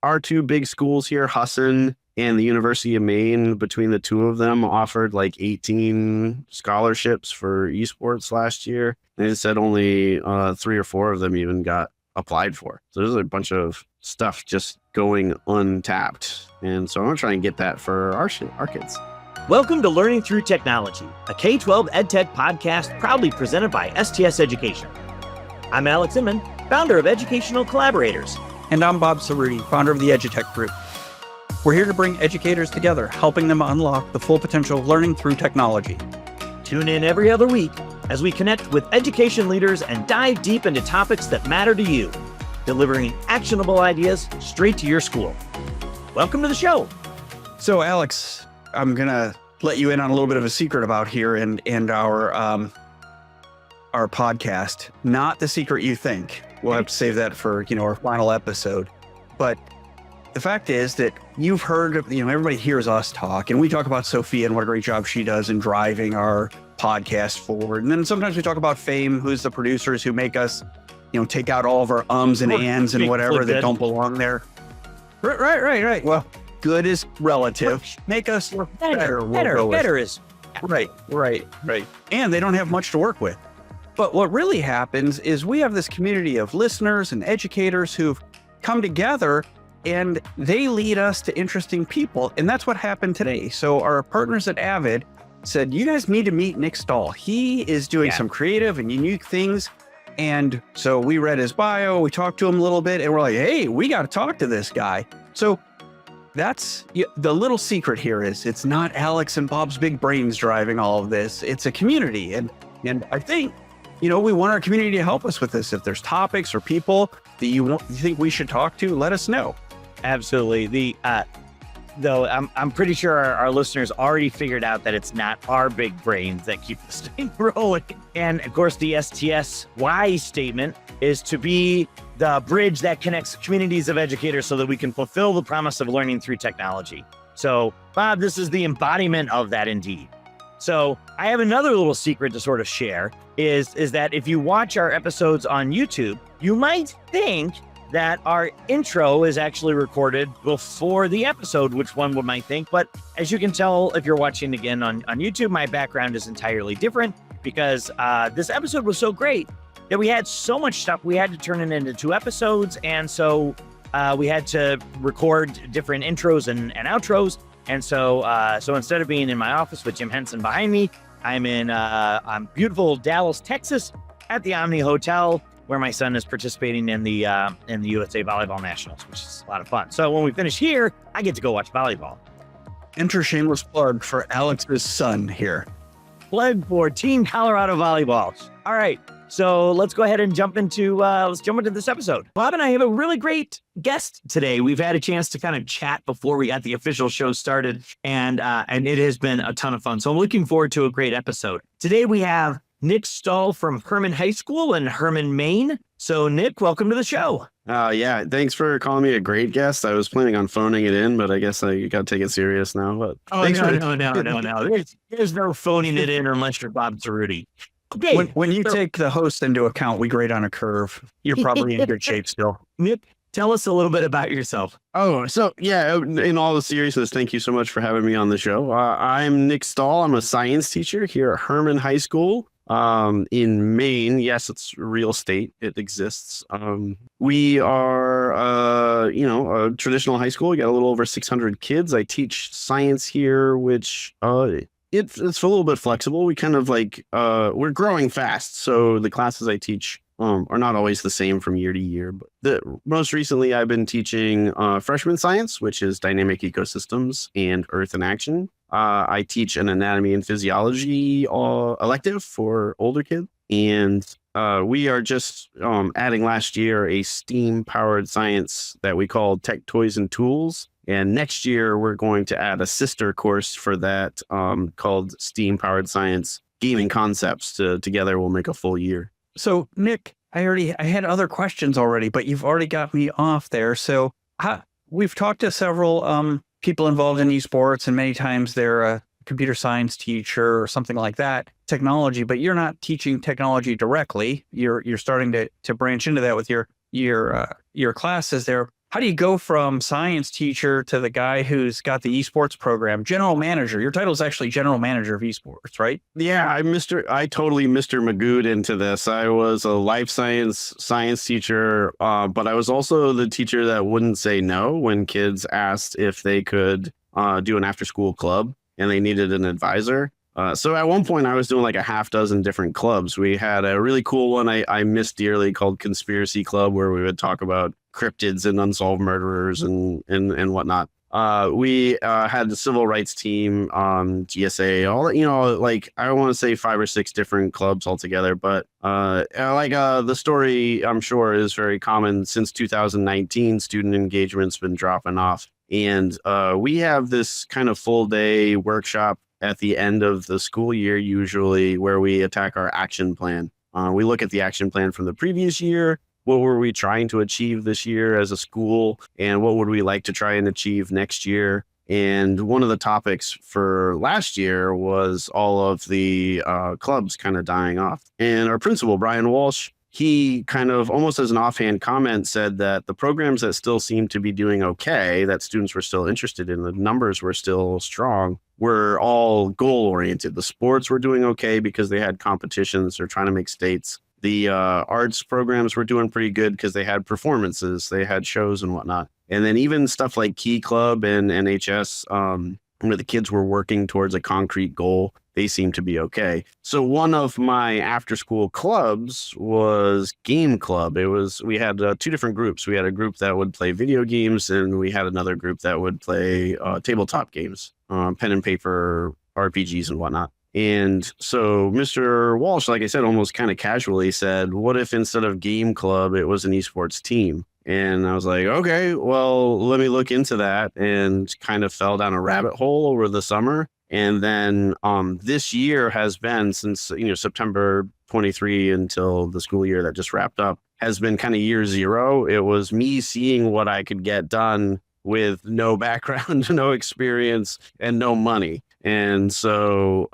our two big schools here, Hassan and the University of Maine, between the two of them offered like 18 scholarships for esports last year. They said only 3 or 4 of them even got applied for. So there's a bunch of stuff just going untapped. And so I'm going to try and get that for our kids. Welcome to Learning Through Technology, a K-12 EdTech podcast proudly presented by STS Education. I'm Alex Inman, founder of Educational Collaborators. And I'm Bob Cerruti, founder of the EduTech Group. We're here to bring educators together, helping them unlock the full potential of learning through technology. Tune in every other week as we connect with education leaders and dive deep into topics that matter to you, delivering actionable ideas straight to your school. Welcome to the show. So, Alex, I'm going to let you in on a little bit of a secret about here and our podcast. Not the secret you think. We'll have to save that for, our final episode. But the fact is that you've heard, everybody hears us talk, and we talk about Sophia and what a great job she does in driving our podcast forward. And then sometimes we talk about Fame, who's the producers who make us, take out all of our ums and ands and whatever that don't belong there. Right. Well, good is relative. Make us look better. Better is. Right. And they don't have much to work with. But what really happens is we have this community of listeners and educators who've come together and they lead us to interesting people. And that's what happened today. So our partners at Avid said, you guys need to meet Nick Stahl. He is doing some creative and unique things. And so we read his bio, we talked to him a little bit, and we're like, hey, we got to talk to this guy. So that's the little secret here is it's not Alex and Bob's big brains driving all of this. It's a community. And I think, we want our community to help us with this. If there's topics or people that you think we should talk to, let us know. Absolutely. Though I'm pretty sure our listeners already figured out that it's not our big brains that keep this thing rolling. And of course, the STSY statement is to be the bridge that connects communities of educators so that we can fulfill the promise of learning through technology. So, Bob, this is the embodiment of that indeed. So I have another little secret to sort of share is that if you watch our episodes on YouTube, you might think that our intro is actually recorded before the episode, which one might think. But as you can tell, if you're watching again on YouTube, my background is entirely different because this episode was so great that we had so much stuff. We had to turn it into 2 episodes. And so we had to record different intros and outros. And so instead of being in my office with Jim Henson behind me, I'm in beautiful Dallas, Texas, at the Omni Hotel, where my son is participating in the USA Volleyball Nationals, which is a lot of fun. So when we finish here, I get to go watch volleyball. Enter shameless plug for Alex's son here. Plug for Team Colorado Volleyball. All right. So let's go ahead and jump into this episode. Bob and I have a really great guest today. We've had a chance to kind of chat before we got the official show started, and it has been a ton of fun. So I'm looking forward to a great episode. Today we have Nick Stahl from Hermon High School in Hermon, Maine. So Nick, welcome to the show. Yeah, thanks for calling me a great guest. I was planning on phoning it in, but I guess I got to take it serious now. But no. There's no phoning it in unless you're Bob Cerruti. Okay. When you take the host into account, we grade on a curve. You're probably in good shape still. Nick, tell us a little bit about yourself. Oh, so yeah, in all the seriousness, thank you so much for having me on the show. I'm Nick Stahl. I'm a science teacher here at Hermon High School in Maine. Yes, it's a real state. It exists. We are, a traditional high school. We got a little over 600 kids. I teach science here, which it's a little bit flexible. We kind of we're growing fast. So the classes I teach are not always the same from year to year. But most recently, I've been teaching freshman science, which is dynamic ecosystems and earth in action. I teach an anatomy and physiology elective for older kids. And we are just adding last year a STEAM-powered science that we call Tech, Toys, and Tools. And next year, we're going to add a sister course for that called STEAM-Powered Science Gaming Concepts. Together, we'll make a full year. So, Nick, I had other questions already, but you've already got me off there. So we've talked to several people involved in esports, and many times they're a computer science teacher or something like that, technology, but you're not teaching technology directly. You're starting to branch into that with your classes there. How do you go from science teacher to the guy who's got the esports program, general manager? Your title is actually general manager of esports, right? Yeah, I totally Mr. Magooed into this. I was a life science teacher, but I was also the teacher that wouldn't say no when kids asked if they could do an after school club and they needed an advisor. So at one point I was doing like a half dozen different clubs. We had a really cool one I missed dearly called Conspiracy Club, where we would talk about cryptids and unsolved murderers and whatnot. We had the civil rights team, GSA, all that, like I want to say 5 or 6 different clubs altogether. But the story I'm sure is very common. Since 2019, student engagement's been dropping off. And we have this kind of full day workshop at the end of the school year, usually, where we attack our action plan. We look at the action plan from the previous year. What were we trying to achieve this year as a school? And what would we like to try and achieve next year? And one of the topics for last year was all of the clubs kind of dying off. And our principal, Brian Walsh, he kind of almost as an offhand comment said that the programs that still seemed to be doing okay, that students were still interested in, the numbers were still strong, were all goal oriented. The sports were doing okay because they had competitions. They're trying to make states. The arts programs were doing pretty good because they had performances, they had shows and whatnot. And then even stuff like Key Club and NHS, where the kids were working towards a concrete goal, they seemed to be okay. So one of my after school clubs was Game Club. We had 2 different groups. We had a group that would play video games, and we had another group that would play tabletop games, pen and paper RPGs and whatnot. And so Mr. Walsh, like I said, almost kind of casually said, what if instead of Game Club, it was an esports team? And I was like, okay, well, let me look into that, and kind of fell down a rabbit hole over the summer. And then this year has been, since September 23 until the school year that just wrapped up, has been kind of year 0. It was me seeing what I could get done with no background, no experience, and no money. And so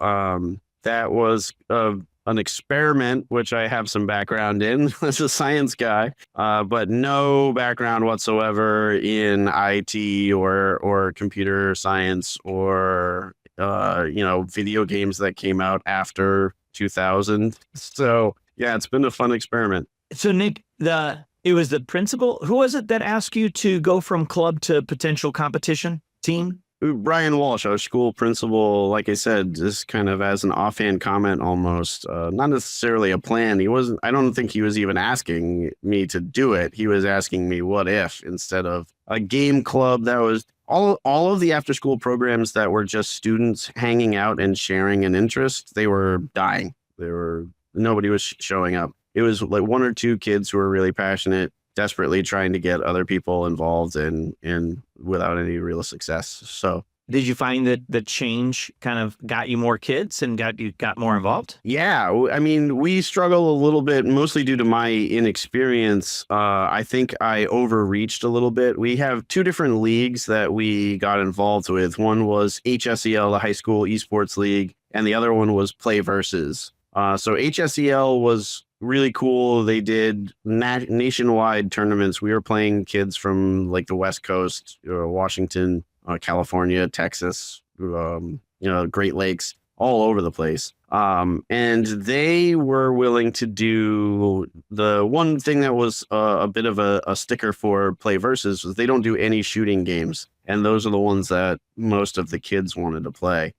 that was an experiment, which I have some background in as a science guy, but no background whatsoever in IT or computer science or video games that came out after 2000. So yeah, it's been a fun experiment. So Nick, it was the principal. Who was it that asked you to go from club to potential competition team? Brian Walsh, our school principal, like I said, just kind of as an offhand comment almost, not necessarily a plan. I don't think he was even asking me to do it. He was asking me what if, instead of a game club that was all of the after school programs that were just students hanging out and sharing an interest, they were dying. Nobody was showing up. It was like 1 or 2 kids who were really passionate, desperately trying to get other people involved and without any real success. So did you find that the change kind of got you more kids and got more involved? Yeah, I mean, we struggle a little bit, mostly due to my inexperience. I think I overreached a little bit. We have 2 different leagues that we got involved with. One was HSEL, the High School Esports League, and the other one was Play Versus. So HSEL was really cool. They did nationwide tournaments. We were playing kids from like the West Coast, Washington, California, Texas, Great Lakes, all over the place. And they were willing to do the one thing that was a bit of a sticker for Play Versus was they don't do any shooting games. And those are the ones that most of the kids wanted to play.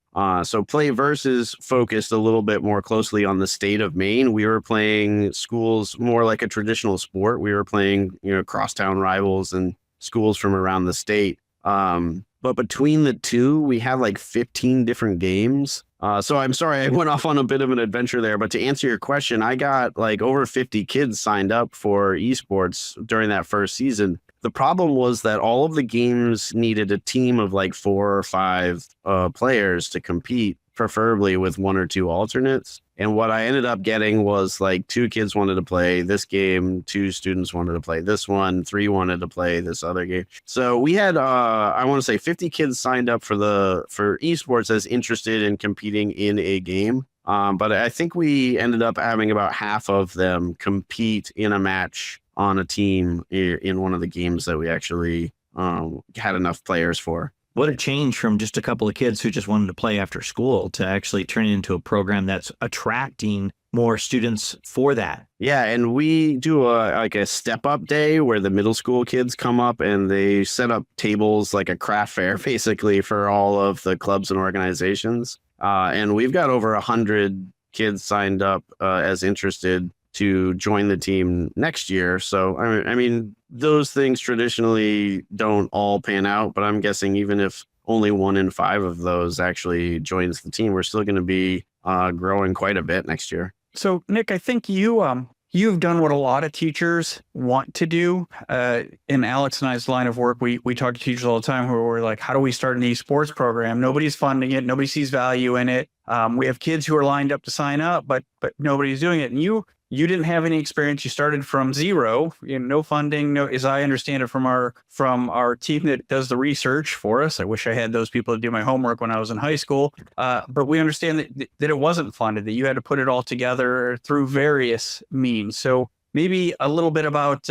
So Play Versus focused a little bit more closely on the state of Maine. We were playing schools more like a traditional sport. We were playing, crosstown rivals and schools from around the state. But between the 2, we had like 15 different games. So I'm sorry, I went off on a bit of an adventure there, but to answer your question, I got like over 50 kids signed up for esports during that first season. The problem was that all of the games needed a team of like 4 or 5 players to compete, preferably with 1 or 2 alternates. And what I ended up getting was like 2 kids wanted to play this game, 2 students wanted to play this one, 3 wanted to play this other game. So we had, I want to say 50 kids signed up for esports as interested in competing in a game. But I think we ended up having about half of them compete in a match on a team in one of the games that we actually had enough players for. What a change from just a couple of kids who just wanted to play after school to actually turn it into a program that's attracting more students for that. Yeah, and we do a step up day where the middle school kids come up and they set up tables like a craft fair basically for all of the clubs and organizations. And we've got over 100 kids signed up as interested to join the team next year. So, I mean, those things traditionally don't all pan out, but I'm guessing even if only 1 in 5 of those actually joins the team, we're still going to be growing quite a bit next year. So, Nick, I think you've done what a lot of teachers want to do. In Alex and I's line of work, we talk to teachers all the time who are like, how do we start an esports program? Nobody's funding it. Nobody sees value in it. We have kids who are lined up to sign up, but nobody's doing it. And you didn't have any experience. You started from zero, no funding, no, as I understand it from our team that does the research for us. I wish I had those people to do my homework when I was in high school. But we understand that it wasn't funded, that you had to put it all together through various means. So maybe a little bit about,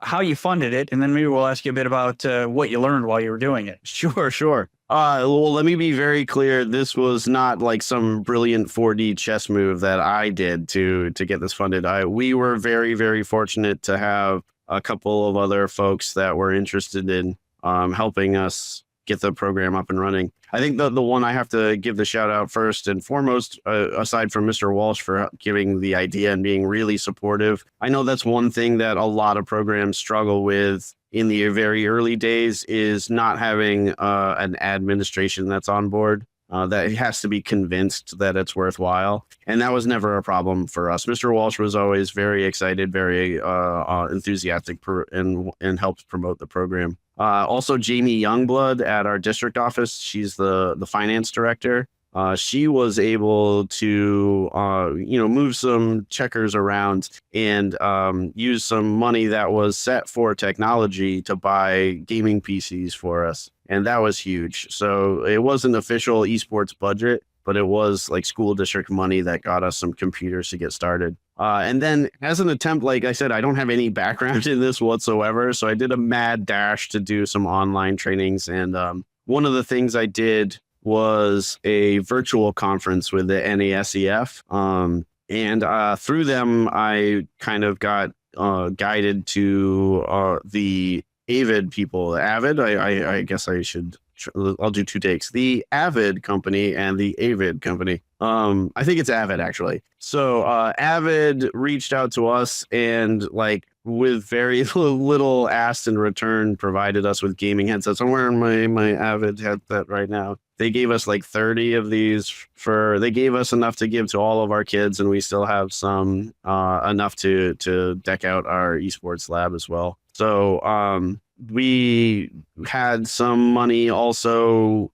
how you funded it. And then maybe we'll ask you a bit about what you learned while you were doing it. Sure. Well, let me be very clear. This was not like some brilliant 4D chess move that I did to get this funded. We were very, very fortunate to have a couple of other folks that were interested in helping us get the program up and running. I think the one I have to give the shout out first and foremost, aside from Mr. Walsh for giving the idea and being really supportive. I know that's one thing that a lot of programs struggle with in the very early days is not having an administration that's on board that has to be convinced that it's worthwhile. And that was never a problem for us. Mr. Walsh was always very excited, very enthusiastic and helped promote the program. Also, Jamie Youngblood at our district office, she's the finance director. She was able to, move some checkers around and use some money that was set for technology to buy gaming PCs for us. And that was huge. So it wasn't official esports budget, but it was like school district money that got us some computers to get started. And then as an attempt, like I said, I don't have any background in this whatsoever. So I did a mad dash to do some online trainings. And one of the things I did was a virtual conference with the NASEF. And through them, I kind of got guided to the Avid people. Avid, I guess I'll do 2 takes. The Avid company and the Avid company. I think it's Avid actually. So Avid reached out to us and with very little asked in return, provided us with gaming headsets. I'm wearing my Avid headset right now. They gave us 30 of these they gave us enough to give to all of our kids. And we still have some enough to deck out our esports lab as well. So we had some money also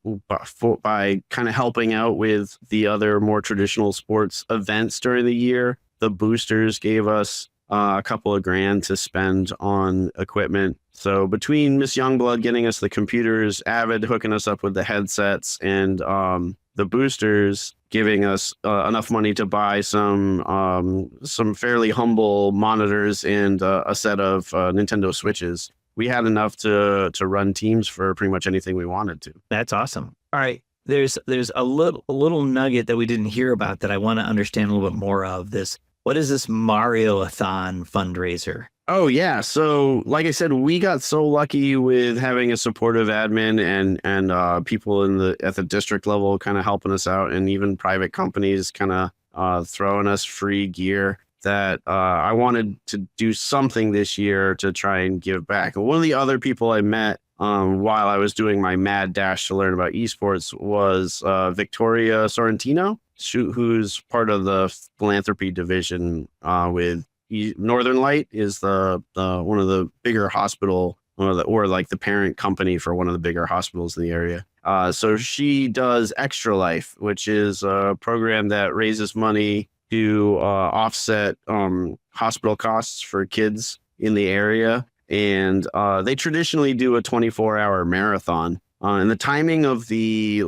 by kind of helping out with the other more traditional sports events during the year. The boosters gave us a couple of grand to spend on equipment. So between Miss Youngblood getting us the computers, Avid hooking us up with the headsets, and the boosters giving us enough money to buy some fairly humble monitors and a set of Nintendo Switches, we had enough to run teams for pretty much anything we wanted to. That's awesome. All right. There's a little nugget that we didn't hear about that I want to understand a little bit more of. What is this Mario-a-thon fundraiser? Oh, yeah. So like I said, we got so lucky with having a supportive admin and people at the district level kind of helping us out, and even private companies kind of throwing us free gear, that I wanted to do something this year to try and give back. And one of the other people I met while I was doing my mad dash to learn about esports was Victoria Sorrentino, who's part of the philanthropy division with Northern Light, is the one of the bigger hospital or the parent company for one of the bigger hospitals in the area. So she does Extra Life, which is a program that raises money to offset hospital costs for kids in the area. And they traditionally do a 24-hour marathon. And the timing of the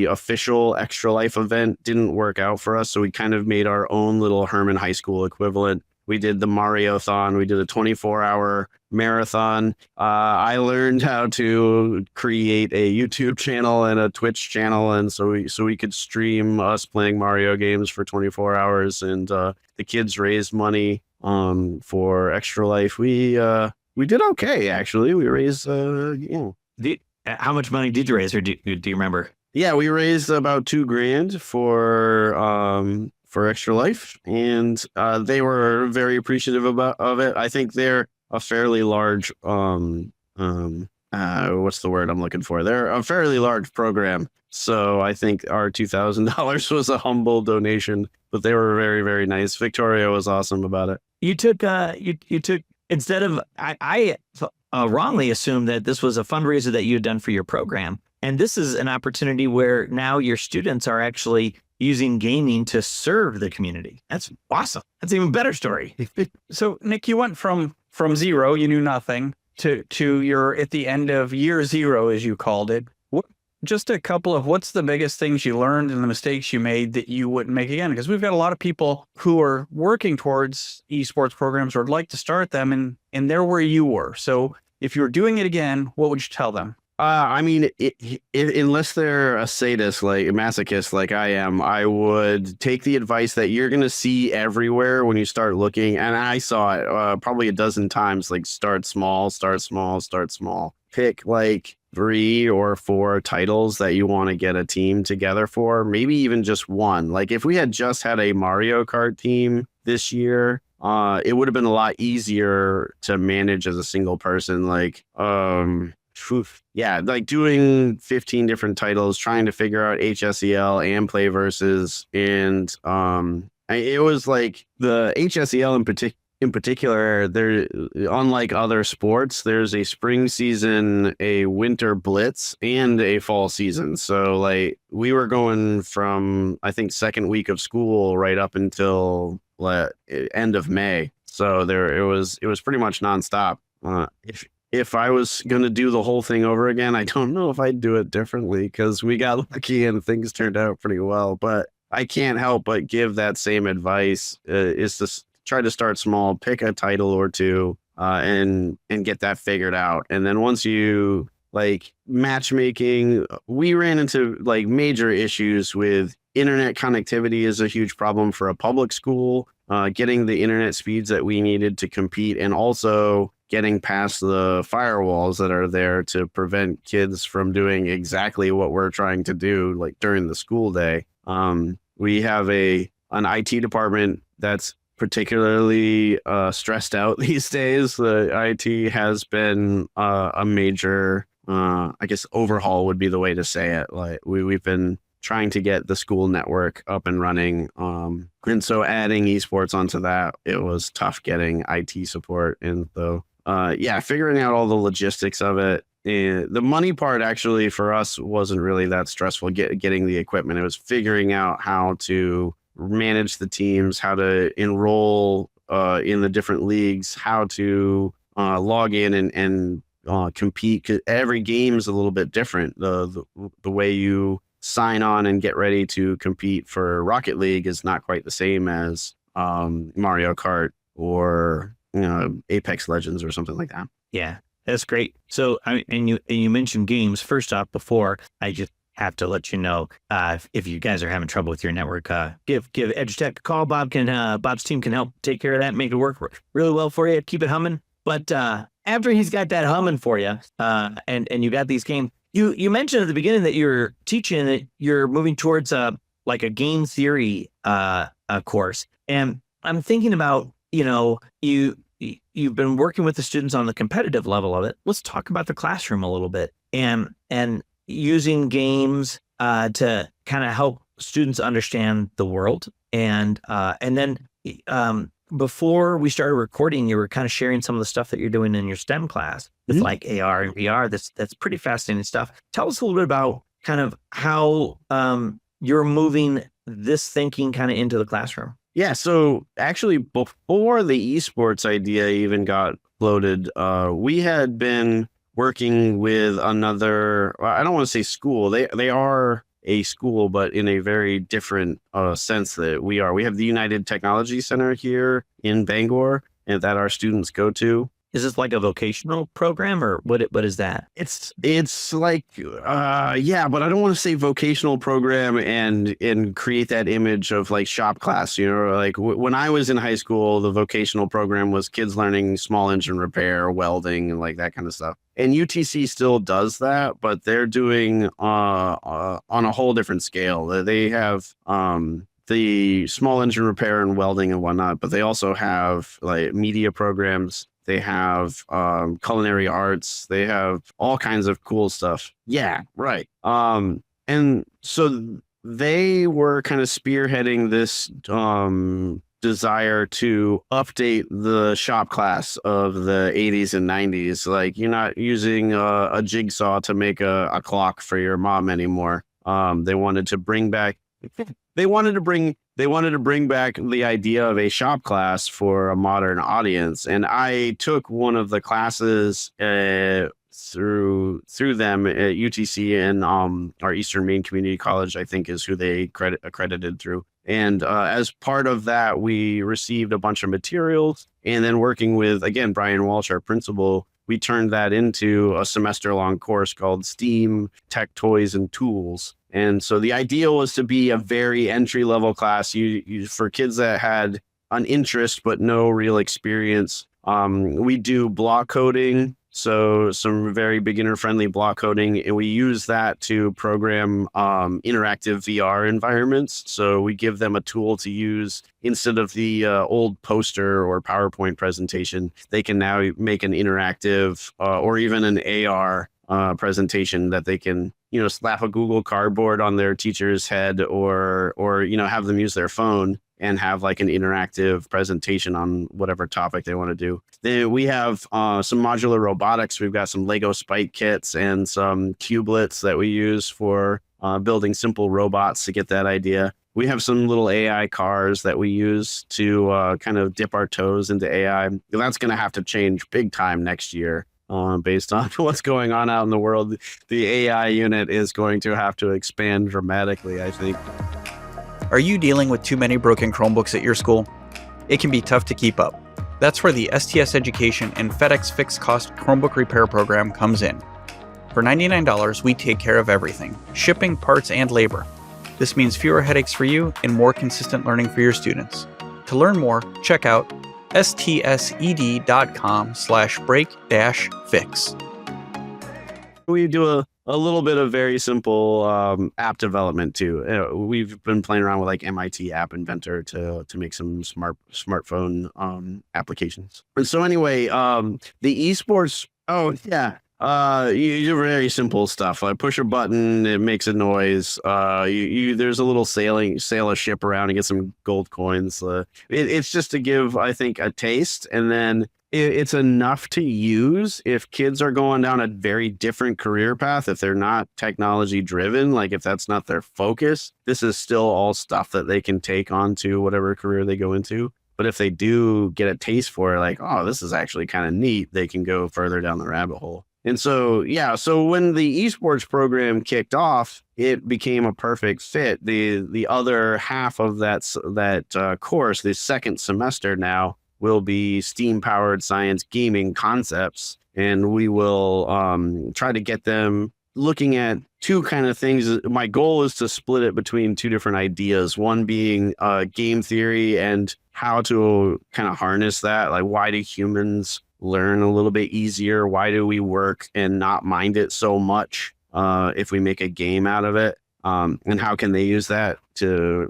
official Extra Life event didn't work out for us. So we kind of made our own little Hermon High School equivalent We did the Mario-thon. We did a 24-hour marathon. I learned how to create a YouTube channel and a Twitch channel, and so we could stream us playing Mario games for 24 hours. And the kids raised money for Extra Life. We did okay, actually. We raised How much money did you raise, or do you remember? Yeah, we raised about $2,000 for Extra Life, and they were very appreciative of it. I think they're a fairly large what's the word I'm looking for? They're a fairly large program, so I think our $2,000 was a humble donation, but they were very, very nice. Victoria was awesome about it. You took instead of I wrongly assumed that this was a fundraiser that you had done for your program. And this is an opportunity where now your students are actually using gaming to serve the community. That's awesome. That's an even better story. So, Nick, you went from zero, you knew nothing, to you're at the end of year zero, as you called it. Just a couple of what's the biggest things you learned and the mistakes you made that you wouldn't make again? Because we've got a lot of people who are working towards esports programs or would like to start them, and they're where you were. So if you were doing it again, what would you tell them? I mean, unless they're a sadist, like a masochist, like I am, I would take the advice that you're going to see everywhere when you start looking. And I saw it probably a dozen times, like start small, start small, start small. Pick like 3 or 4 titles that you want to get a team together for, maybe even just one. Like if we had just had a Mario Kart team this year, it would have been a lot easier to manage as a single person. Like, yeah, like doing 15 different titles, trying to figure out HSEL and play versus, and it was like the HSEL in particular. There, unlike other sports, there's a spring season, a winter blitz, and a fall season. So like we were going from I think second week of school right up until end of May. So it was pretty much nonstop. If I was going to do the whole thing over again, I don't know if I'd do it differently because we got lucky and things turned out pretty well. But I can't help but give that same advice, is to try to start small, pick a title or two, and get that figured out. And then once you like matchmaking, we ran into like major issues with internet connectivity is a huge problem for a public school, getting the internet speeds that we needed to compete, and also getting past the firewalls that are there to prevent kids from doing exactly what we're trying to do, like during the school day. We have an IT department that's particularly stressed out these days. The IT has been a major, I guess, overhaul would be the way to say it. Like we've been trying to get the school network up and running. And so adding esports onto that, it was tough getting IT support. And so, figuring out all the logistics of it. And the money part actually for us wasn't really that stressful, getting the equipment. It was figuring out how to manage the teams, how to enroll in the different leagues, how to log in and compete. 'Cause every game is a little bit different. The way you sign on and get ready to compete for Rocket League is not quite the same as Mario Kart or Apex Legends or something like that. Yeah, that's great. So, and you mentioned games. First off, before I just have to let you know, if you guys are having trouble with your network, give EdgeTech a call. Bob's team can help take care of that, make it work really well for you. Keep it humming. But after he's got that humming for you, and you got these games, you mentioned at the beginning that you're teaching that you're moving towards like a game theory course, and I'm thinking about you've been working with the students on the competitive level of it. Let's talk about the classroom a little bit and using games to kind of help students understand the world. And then before we started recording, you were kind of sharing some of the stuff that you're doing in your STEM class with like AR and VR. That's pretty fascinating stuff. Tell us a little bit about kind of how you're moving this thinking kind of into the classroom. Yeah, so actually before the esports idea even got floated, we had been working with another, I don't want to say school. They are a school, but in a very different sense that we are. We have the United Technology Center here in Bangor, and that our students go to. Is this like a vocational program, or what is that? It's like yeah, but I don't want to say vocational program and create that image of like shop class. Like when I was in high school, the vocational program was kids learning small engine repair, welding, and like that kind of stuff. And UTC still does that, but they're doing on a whole different scale. They have the small engine repair and welding and whatnot, but they also have like media programs. They have culinary arts. They have all kinds of cool stuff. Yeah, right. And so they were kind of spearheading this desire to update the shop class of the 80s and 90s. Like, you're not using a jigsaw to make a clock for your mom anymore. They wanted to bring back the idea of a shop class for a modern audience. And I took one of the classes through them at UTC, and our Eastern Maine Community College, I think, is who they accredited through. And as part of that, we received a bunch of materials, and then working with, again, Brian Walsh, our principal, we turned that into a semester-long course called STEAM, Tech, Toys, and Tools. And so the idea was to be a very entry-level class for kids that had an interest but no real experience. We do block coding, so some very beginner-friendly block coding, and we use that to program interactive VR environments. So we give them a tool to use instead of the old poster or PowerPoint presentation. They can now make an interactive or even an AR presentation that they can, slap a Google Cardboard on their teacher's head or have them use their phone and have like an interactive presentation on whatever topic they want to do. Then we have some modular robotics. We've got some Lego Spike kits and some cubelets that we use for building simple robots to get that idea. We have some little AI cars that we use to kind of dip our toes into AI. That's going to have to change big time next year. Based on what's going on out in the world, the AI unit is going to have to expand dramatically, I think. Are you dealing with too many broken Chromebooks at your school? It can be tough to keep up. That's where the STS Education and FedEx Fixed Cost Chromebook Repair Program comes in. For $99, we take care of everything: shipping, parts, and labor. This means fewer headaches for you and more consistent learning for your students. To learn more, check out stsed.com/break-fix. We do a little bit of very simple app development too. We've been playing around with like MIT App Inventor to make some smartphone applications. And so anyway, the esports. Oh yeah. You do very simple stuff. Like push a button, it makes a noise. There's a little sail a ship around and get some gold coins. It's just to give, I think, a taste, and then it's enough to use if kids are going down a very different career path. If they're not technology driven, like if that's not their focus, this is still all stuff that they can take on to whatever career they go into. But if they do get a taste for it, like, oh, this is actually kind of neat, they can go further down the rabbit hole. And so, yeah, so when the esports program kicked off, it became a perfect fit. The other half of that course, the second semester now, will be STEAM-powered science gaming concepts. And we will try to get them looking at two kind of things. My goal is to split it between two different ideas. One being game theory and how to kind of harness that. Like, why do humans learn a little bit easier? Why do we work and not mind it so much if we make a game out of it? And how can they use that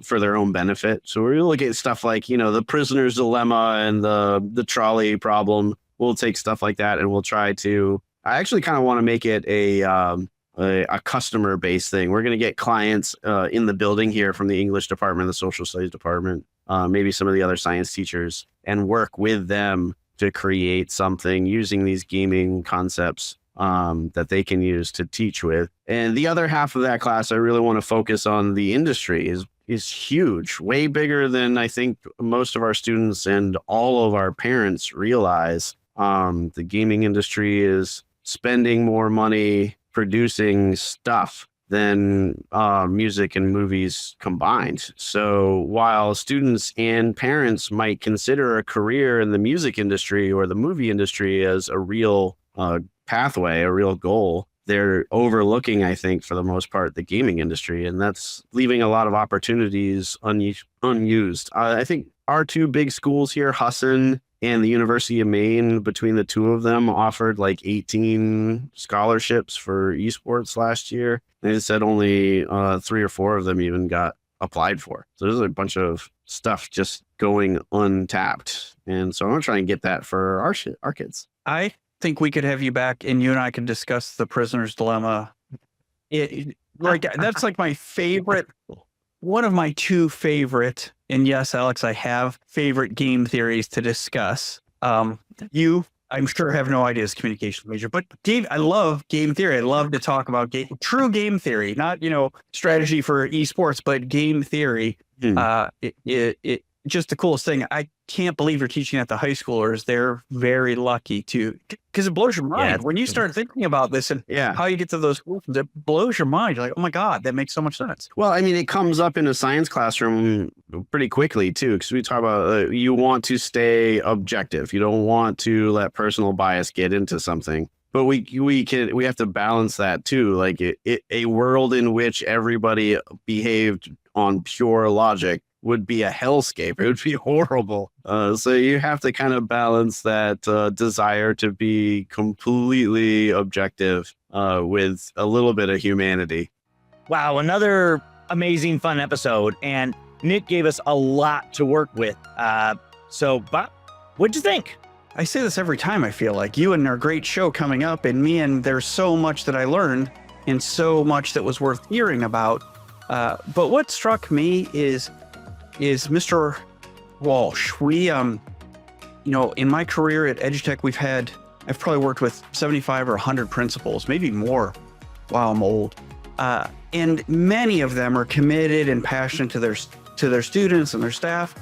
for their own benefit? So we're looking at stuff like, the prisoner's dilemma and the trolley problem. We'll take stuff like that and we'll try to, I actually kind of want to make it a customer based thing. We're going to get clients in the building here from the English department, the social studies department, maybe some of the other science teachers, and work with them to create something using these gaming concepts that they can use to teach with. And the other half of that class, I really want to focus on the industry is huge, way bigger than I think most of our students and all of our parents realize. The gaming industry is spending more money producing stuff than music and movies combined. So while students and parents might consider a career in the music industry or the movie industry as a real pathway, a real goal, they're overlooking, I think, for the most part, the gaming industry, and that's leaving a lot of opportunities unused. I think our two big schools here, Husson and the University of Maine, between the two of them, offered like 18 scholarships for esports last year. They said only 3 or 4 of them even got applied for. So there's a bunch of stuff just going untapped. And so I'm going to try and get that for our kids. I think we could have you back and you and I could discuss the prisoner's dilemma. That's like my favorite, one of my 2 favorite, and yes, Alex, I have favorite game theories to discuss. You, I'm sure, have no idea as a communications major, but Dave, I love game theory. I love to talk about true game theory, not, strategy for esports, but game theory. It just the coolest thing. I can't believe you're teaching at the high schoolers. They're very lucky because it blows your mind when you start thinking about this and how you get to those questions. It blows your mind. You're like, oh my God, that makes so much sense. Well, I mean, it comes up in a science classroom pretty quickly too, because we talk about you want to stay objective. You don't want to let personal bias get into something. But we have to balance that too. Like a world in which everybody behaved on pure logic would be a hellscape. It would be horrible. So you have to kind of balance that desire to be completely objective with a little bit of humanity. Wow, another amazing, fun episode. And Nick gave us a lot to work with. So, Bob, what'd you think? I say this every time. I feel like you and our great show coming up, and me, and there's so much that I learned and so much that was worth hearing about. But what struck me is Mr. Walsh. We, in my career at EduTech, I've probably worked with 75 or 100 principals, maybe more. Wow, I'm old. And many of them are committed and passionate to their students and their staff,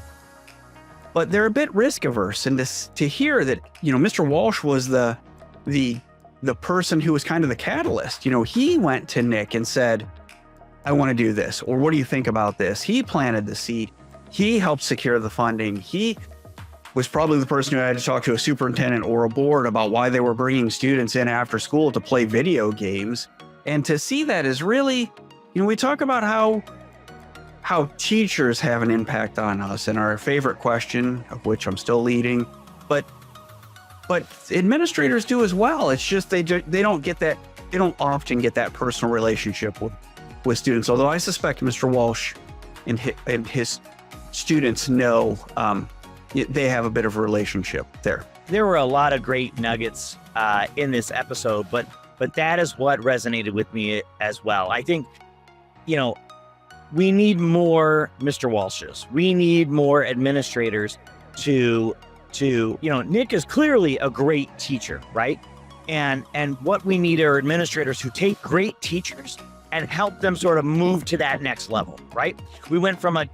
but they're a bit risk averse. And to hear that, Mr. Walsh was the person who was kind of the catalyst. He went to Nick and said, I want to do this, or what do you think about this? He planted the seed. He helped secure the funding. He was probably the person who had to talk to a superintendent or a board about why they were bringing students in after school to play video games. And to see that is really, we talk about how teachers have an impact on us, and our favorite question, of which I'm still leading, but administrators do as well. It's just they don't get that. They don't often get that personal relationship with students. Although I suspect Mr. Walsh and his students know they have a bit of a relationship there. There were a lot of great nuggets in this episode, but that is what resonated with me as well. I think, we need more Mr. Walshes. We need more administrators to Nick is clearly a great teacher, right? And what we need are administrators who take great teachers and help them sort of move to that next level, right? He went from a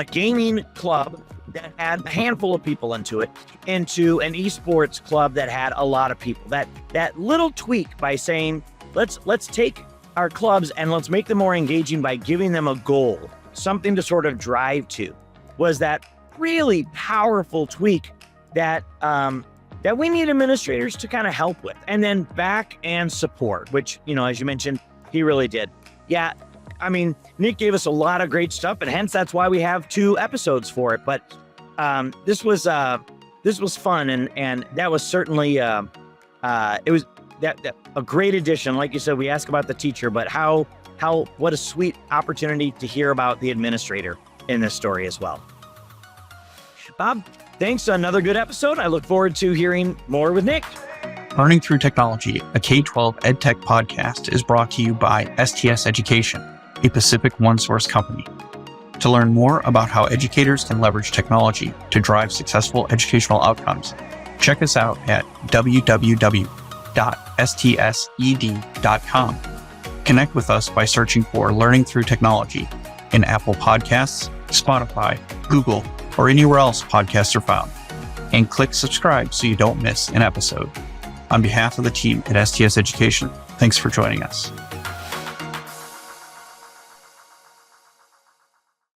gaming club that had a handful of people into an esports club that had a lot of people. That little tweak by saying, let's take our clubs and let's make them more engaging by giving them a goal, something to sort of drive to, was that really powerful tweak that we need administrators to kind of help with. And then back and support, which, as you mentioned, he really did. Yeah, I mean, Nick gave us a lot of great stuff, and hence that's why we have 2 episodes for it. But this was fun, and that was certainly it was that a great addition. Like you said, we ask about the teacher, but what a sweet opportunity to hear about the administrator in this story as well. Bob, thanks. Another good episode. I look forward to hearing more with Nick. Learning Through Technology, a K-12 EdTech podcast, is brought to you by STS Education, a Pacific OneSource company. To learn more about how educators can leverage technology to drive successful educational outcomes, check us out at www.stsed.com. Connect with us by searching for Learning Through Technology in Apple Podcasts, Spotify, Google, or anywhere else podcasts are found. And click subscribe so you don't miss an episode. On behalf of the team at STS Education, thanks for joining us.